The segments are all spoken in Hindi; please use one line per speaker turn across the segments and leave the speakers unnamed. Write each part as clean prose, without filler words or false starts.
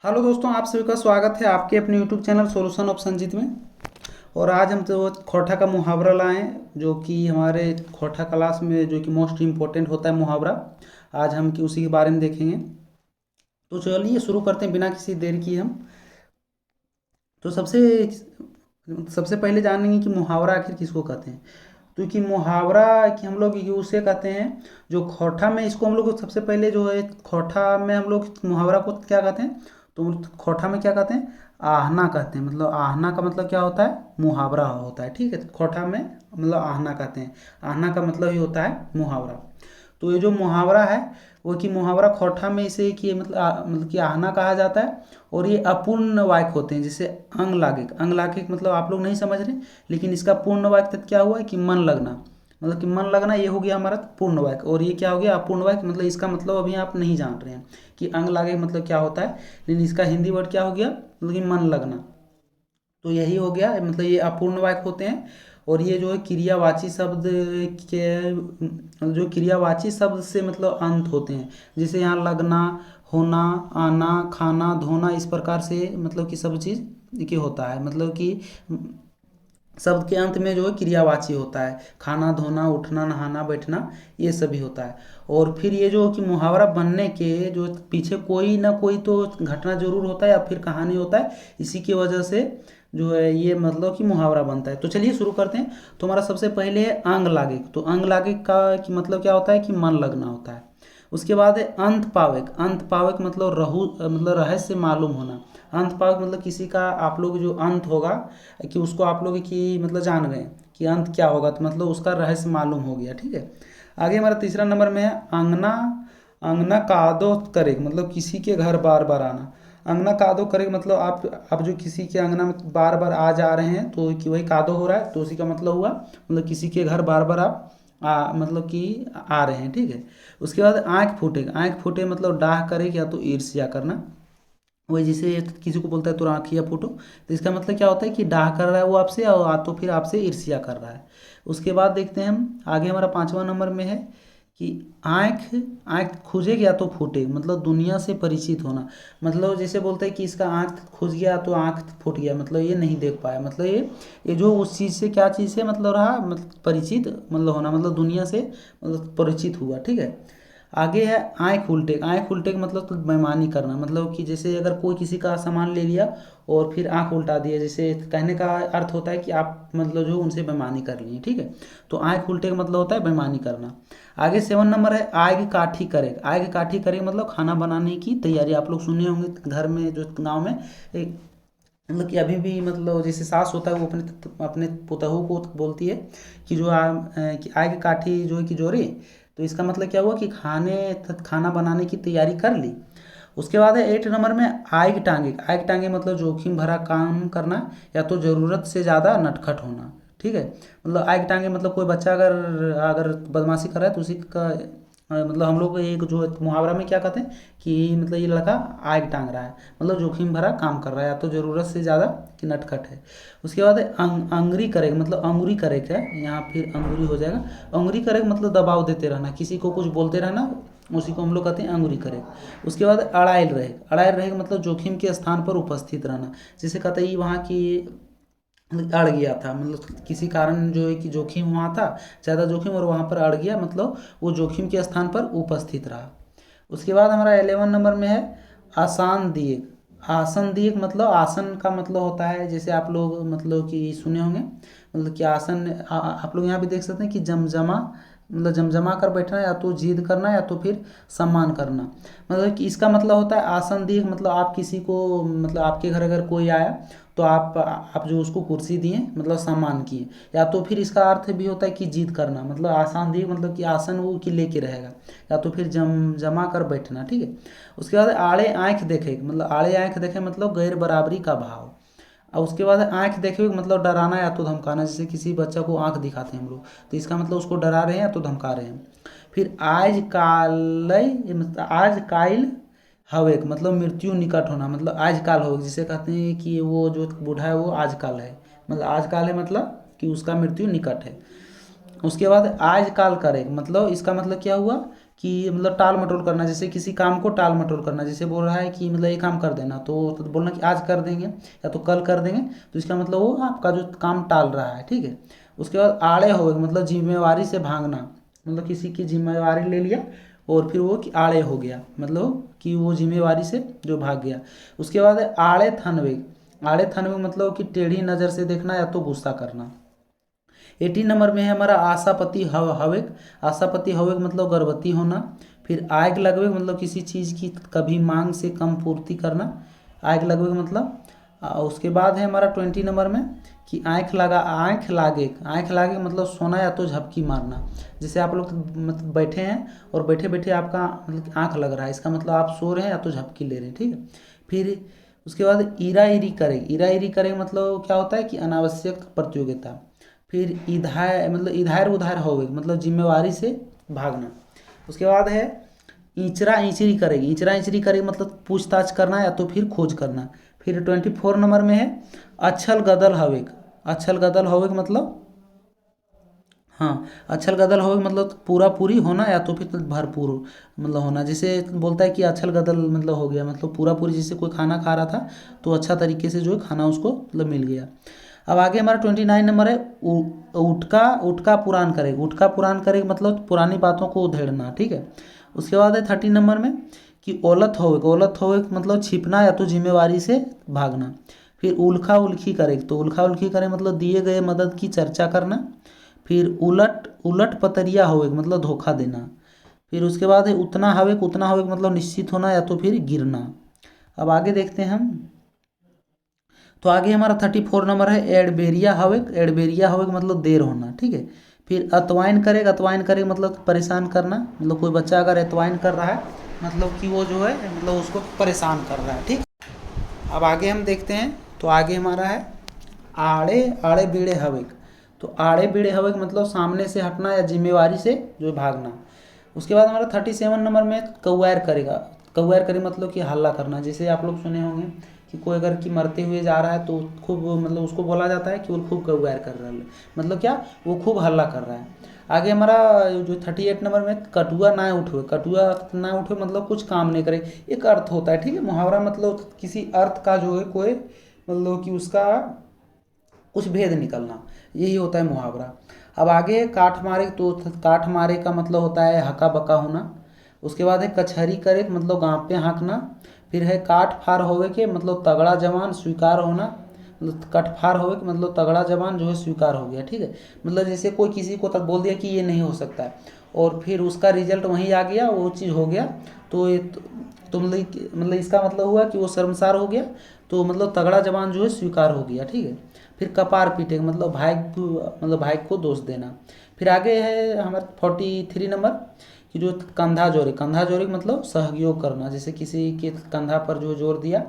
हेलो दोस्तों, आप सभी का स्वागत है आपके अपने YouTube channel solution of Sanjeet में। और आज हम तो खोटा का मुहावरा लाए हैं, जो कि हमारे खोटा क्लास में जो कि मोस्ट इम्पोर्टेंट होता है मुहावरा। आज हम कि उसी के बारे में देखेंगे। तो चलिए शुरू करते हैं बिना किसी देर की हम। तो सबसे सबसे पहले जानेंगे कि मुहावरा आखिर किसको कहते हैं। क्योंकि मुहावरा कि हम लोग उसे कहते हैं जो खोटा में, इसको हम लोग सबसे पहले जो है खोटा में हम लोग मुहावरा को क्या कहते हैं। तो खोटा में क्या कहते हैं, आहना कहते हैं। मतलब आहना का मतलब क्या होता है, मुहावरा होता है। ठीक है, खोटा में मतलब आहना कहते हैं। आहना का मतलब ही होता है मुहावरा। तो ये जो मुहावरा है वो कि मुहावरा खोटा में इसे कि मतलब कि आहना कहा जाता है। और ये अपूर्ण वाक्य होते हैं, जैसे अंग लागिक। अंग लागिक मतलब आप लोग नहीं समझ रहे, लेकिन इसका पूर्ण वाक्य क्या हुआ है कि मन लगना। मतलब कि मन लगना ये हो गया हमारा पूर्ण वाक्य। और ये क्या हो गया अपूर्ण वाक्य। मतलब इसका मतलब अभी आप नहीं जान रहे हैं कि अंग लागिक मतलब क्या होता है, लेकिन इसका हिंदी वर्ड क्या हो गया, मतलब कि मन लगना। तो यही हो गया, मतलब ये अपूर्ण वाक्य होते हैं। और ये जो है क्रियावाची शब्द के, जो क्रियावाची शब्द से मतलब अंत होते हैं। जैसे यहाँ लगना, होना, आना, खाना, धोना, इस प्रकार से मतलब कि सब चीज़ के होता है। मतलब कि शब्द के अंत में जो है क्रियावाची होता है। खाना, धोना, उठना, नहाना, बैठना, ये सभी होता है। और फिर ये जो कि मुहावरा बनने के जो पीछे कोई ना कोई तो घटना जरूर होता है या फिर कहानी होता है। इसी की वजह से जो है ये मतलब कि मुहावरा बनता है। तो चलिए शुरू करते हैं। तो हमारा सबसे पहले है अंग लागिक। तो अंग लागिक का कि मतलब क्या होता है कि मन लगना होता है। उसके बाद है अंत पावक। अंत पावक मतलब मतलब रहस्य मालूम होना। अंत पावक मतलब किसी का आप लोग जो अंत होगा कि उसको आप लोग की मतलब जान गए कि अंत क्या होगा, तो मतलब उसका रहस्य मालूम हो गया। ठीक है, आगे हमारा तीसरा नंबर में है अंगना। अंगना कादो करे मतलब किसी के घर बार बार आना। अंगना कादो करे मतलब आप जो किसी के अंगना में बार बार आ जा रहे हैं तो कि वही कादो हो रहा है। तो उसी का मतलब हुआ मतलब किसी के घर बार बार आप मतलब कि आ रहे हैं। ठीक है, उसके बाद आँख फूटेगा। आँख फूटे मतलब डाह करे या तो ईर्ष्या करना। वही जिसे किसी को बोलता है तो आँखिया फूटो, तो इसका मतलब क्या होता है कि डाह कर रहा है वो आपसे, और तो फिर आपसे ईर्ष्या कर रहा है। उसके बाद देखते हैं हम आगे, हमारा पांचवा नंबर में है कि आँख आँख खुजे या तो फूटे मतलब दुनिया से परिचित होना। मतलब जैसे बोलते हैं कि इसका आँख खुज गया तो आँख फूट गया, मतलब ये नहीं देख पाया। मतलब ये जो उस चीज़ से क्या चीज़ से मतलब रहा, मतलब परिचित मतलब होना, मतलब दुनिया से मतलब परिचित हुआ। ठीक है, आगे है आँख उल्टे। आँख उल्टे का मतलब तो बेईमानी करना। मतलब कि जैसे अगर कोई किसी का सामान ले लिया और फिर आँख उल्टा दिया, जैसे कहने का अर्थ होता है कि आप मतलब जो उनसे बेईमानी कर लिए। ठीक है, तो आँख उल्टे का मतलब होता है बेईमानी करना। आगे सेवन नंबर है आग काठी करे। आग काठी करे मतलब खाना बनाने की तैयारी। आप लोग सुने होंगे घर में जो गाँव में एक मतलब कि अभी भी मतलब जैसे सास होता है वो अपने अपने पुतहू को बोलती है कि कि आग काठी जो है कि जोरी। तो इसका मतलब क्या हुआ कि खाना बनाने की तैयारी कर ली। उसके बाद है एट नंबर में आग टांगे। आग टांगे मतलब जोखिम भरा काम करना या तो ज़रूरत से ज़्यादा नटखट होना। ठीक है, मतलब आग टांगे मतलब कोई बच्चा अगर अगर बदमाशी कर रहा है तो उसी का मतलब हम लोग एक जो मुहावरा में क्या कहते हैं कि मतलब ये लड़का आग टांग रहा है, मतलब जोखिम भरा काम कर रहा है या तो ज़रूरत से ज़्यादा कि नटखट है। उसके बाद है अंगुरी करेगा। मतलब अंगुरी करेगा है, यहाँ फिर अंगुरी हो जाएगा। अंगुरी करेगा मतलब दबाव देते रहना, किसी को कुछ बोलते रहना, उसी को हम लोग कहते हैं अंगुरी करेगा। उसके बाद अड़ाइल रहेगा। अड़ाइल रहेगा मतलब जोखिम के स्थान पर उपस्थित रहना। जैसे कहते हैं वहाँ की अड़ गया था, मतलब किसी कारण जो है कि जोखिम वहाँ था, ज़्यादा जोखिम, और वहाँ पर अड़ गया मतलब वो जोखिम के स्थान पर उपस्थित रहा। उसके बाद हमारा 11 नंबर में है आसान दिए। आसन दिए मतलब आसन का मतलब होता है, जैसे आप लोग मतलब कि सुने होंगे मतलब कि आसन आप लोग यहाँ भी देख सकते हैं कि जमजमा, मतलब जमजमा कर बैठना या तो जिद करना या तो फिर सम्मान करना। मतलब कि इसका मतलब होता है आसन दिए मतलब आप किसी को मतलब आपके घर अगर कोई आया तो आप जो उसको कुर्सी दिए मतलब सम्मान किए। या तो फिर इसका अर्थ भी होता है कि जिद करना, मतलब आसान दिए मतलब कि आसन वो कि लेके रहेगा, या तो फिर जमा कर बैठना। ठीक है, उसके बाद आड़े आँख देखे। मतलब आड़े आँख देखे मतलब गैर बराबरी का भाव। और उसके बाद आँख देखे मतलब डराना या तो धमकाना। जैसे किसी बच्चा को आँख दिखाते हैं हम लोग, तो इसका मतलब उसको डरा रहे हैं या तो धमका रहे हैं। फिर आज काल, मतलब आज काल हवेक मतलब मृत्यु निकट होना। मतलब आज काल हो, जिसे कहते हैं कि वो जो बूढ़ा है वो आज काल है। मतलब आज काल है मतलब कि उसका मृत्यु निकट है। उसके बाद आज काल करे मतलब इसका मतलब क्या हुआ कि मतलब टाल मटोल करना, जैसे किसी काम को टाल मटोल करना, जैसे बोल रहा है कि मतलब ये काम कर देना, तो बोलना कि आज कर देंगे या तो कल कर देंगे, तो इसका मतलब वो आपका जो काम टाल रहा है, ठीक है। उसके बाद आड़े हो गए, मतलब जिम्मेवारी से भागना, मतलब किसी की जिम्मेवारी ले लिया और फिर वो कि आड़े हो गया, मतलब कि वो जिम्मेवारी से जो भाग गया। उसके बाद है आड़े थनवेग। आड़े थनवेग मतलब कि टेढ़ी नज़र से देखना या तो गुस्सा करना। 18 नंबर में है हमारा आशापति हवेक। आशापति हवेक मतलब गर्भवती होना। फिर आग लगवे मतलब किसी चीज़ की कभी मांग से कम पूर्ति करना। आग लगवे मतलब उसके बाद है हमारा 20 नंबर में कि आँख लागे मतलब सोना या तो झपकी मारना। जैसे आप लोग मतलब बैठे हैं और बैठे बैठे आपका मतलब आँख लग रहा है, इसका मतलब आप सो रहे हैं या तो झपकी ले रहे हैं, ठीक है। फिर उसके बाद ईरा ईरी करे मतलब क्या होता है कि अनावश्यक प्रतियोगिता। फिर इधार उधार हो गई मतलब जिम्मेवारी से भागना। उसके बाद है ईंचरा ईंचरी करेगी मतलब पूछताछ करना या तो फिर खोज करना। फिर 24 नंबर में है अच्छल गदल हवेक मतलब हाँ, अच्छल गदल हवेक मतलब पूरा पूरी होना या तो फिर भरपूर मतलब होना। जैसे बोलता है कि अच्छल गदल मतलब हो गया, मतलब पूरा पूरी, जैसे कोई खाना खा रहा था तो अच्छा तरीके से जो है खाना उसको मतलब मिल गया। अब आगे हमारा 29 नंबर है उठका पुराण करेगा मतलब पुरानी बातों को उधेड़ना, ठीक है। उसके बाद है 30 नंबर में कि ओलत होवे मतलब छिपना या तो जिम्मेवारी से भागना। फिर उल्खा उल्खी करे मतलब दिए गए मदद की चर्चा करना। फिर उलट उलट पतरिया होवे मतलब धोखा देना। फिर उसके बाद है उतना हवे मतलब निश्चित होना या तो फिर गिरना। अब आगे देखते हैं हम। तो आगे हमारा 34 नंबर है एडबेरिया हवेक मतलब देर होना, ठीक है। फिर अतवाइन करे मतलब परेशान करना, मतलब कोई बच्चा अगर अतवाइन कर रहा है मतलब कि वो जो है मतलब उसको परेशान कर रहा है, ठीक। अब आगे हम देखते हैं। तो आगे हमारा है आड़े आड़े बीड़े हवेक। तो आड़े बीड़े हवेक मतलब सामने से हटना या जिम्मेवारी से जो भागना। उसके बाद हमारा 37 नंबर में कौआर करे मतलब कि हल्ला करना। जैसे आप लोग सुने होंगे कि कोई अगर कि मरते हुए जा रहा है तो खूब मतलब उसको बोला जाता है कि वो खूब कौआर कर रहा है, मतलब क्या, वो खूब हल्ला कर रहा है। आगे हमारा जो 38 नंबर में कटुआ ना उठे मतलब कुछ काम नहीं करे, एक अर्थ होता है, ठीक है। मुहावरा मतलब किसी अर्थ का जो है कोई मतलब कि उसका कुछ भेद निकलना, यही होता है मुहावरा। अब आगे काठ मारे का मतलब होता है हका बका होना। उसके बाद है कचहरी करे मतलब गाँव पे हाँकना। फिर है काठ फार होवे के मतलब तगड़ा जवान स्वीकार होना, मतलब कटफार होवे के मतलब तगड़ा जवान जो है स्वीकार हो गया, ठीक है। मतलब जैसे कोई किसी को तक बोल दिया कि ये नहीं हो सकता है और फिर उसका रिजल्ट वहीं आ गया, वो चीज़ हो गया, तो ये तो मतलब इसका मतलब हुआ कि वो शर्मसार हो गया, तो मतलब तगड़ा जवान जो है स्वीकार हो गया, ठीक है। फिर कपार पीटे मतलब भाई को दोष देना। फिर आगे है हमारे 43 नंबर कि जो कंधा जोरे मतलब सहयोग करना। जैसे किसी के कंधा पर जो जोर दिया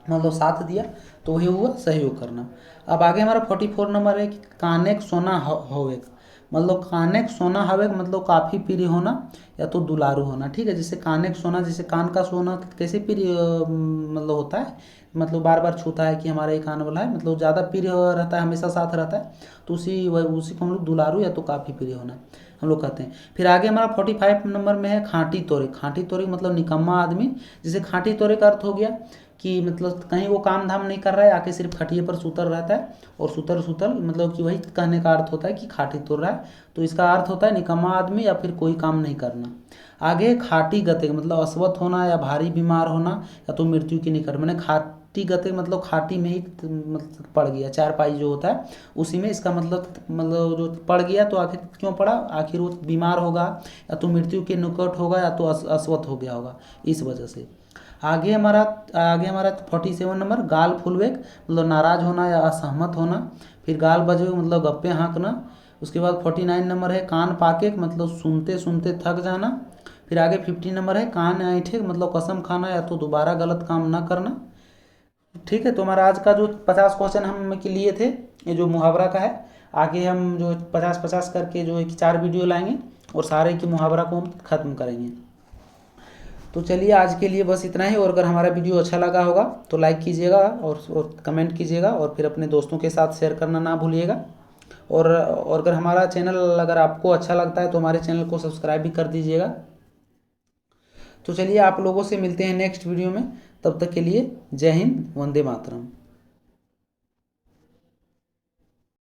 मतलब साथ दिया तो वही हुआ सहयोग करना। अब आगे हमारा 44 नंबर है कि कानेक सोना होवेक मतलब कानेक सोना हवेक मतलब काफ़ी प्रिय होना या तो दुलारू होना, ठीक है। जैसे कानेक सोना, जैसे कान का सोना कैसे प्रिय मतलब होता है, मतलब बार बार छूता है कि हमारा ये कान वाला है, मतलब ज़्यादा प्रिय रहता है, हमेशा साथ रहता है, तो उसी को हम लोग दुलारू या तो काफ़ी प्रिय होना हम लोग कहते हैं। फिर आगे हमारा 45 नंबर में है खाँटी तोरे मतलब निकम्मा आदमी। जैसे खाँटी तोरे का अर्थ हो गया कि मतलब कहीं वो काम धाम नहीं कर रहा है, आके सिर्फ खटिए पर सुतर रहता है और सुतर सुतल मतलब कि वही कहने का अर्थ होता है कि खाटी तोड़ रहा है, तो इसका अर्थ होता है निकम्मा आदमी या फिर कोई काम नहीं करना। आगे खाटी गते मतलब अस्वस्थ होना या भारी बीमार होना या तो मृत्यु की निकट, मैंने खाटी गते मतलब खाटी में ही मतलब पड़ गया, चारपाई जो होता है उसी में, इसका मतलब जो पड़ गया तो आखिर क्यों पड़ा, आखिर वो बीमार होगा या तो मृत्यु के निकट होगा या तो अस्वस्थ हो गया होगा, इस वजह से। आगे हमारा 47 नंबर गाल फुलवेक मतलब नाराज होना या असहमत होना। फिर गाल बजे मतलब गप्पे हाँकना। उसके बाद 49 नंबर है कान पाके मतलब सुनते सुनते थक जाना। फिर आगे 50 नंबर है कान ऐंठे मतलब कसम खाना या तो दोबारा गलत काम ना करना, ठीक है। तो हमारा आज का जो 50 क्वेश्चन हम के लिए थे ये जो मुहावरा का है, आगे हम जो 50-50 करके जो है कि 4 वीडियो लाएंगे और सारे की मुहावरा को हम ख़त्म करेंगे। तो चलिए आज के लिए बस इतना ही, और अगर हमारा वीडियो अच्छा लगा होगा तो लाइक कीजिएगा और कमेंट कीजिएगा और फिर अपने दोस्तों के साथ शेयर करना ना भूलिएगा। और अगर हमारा चैनल अगर आपको अच्छा लगता है तो हमारे चैनल को सब्सक्राइब भी कर दीजिएगा। तो चलिए आप लोगों से मिलते हैं नेक्स्ट वीडियो में, तब तक के लिए जय हिंद, वंदे मातरम।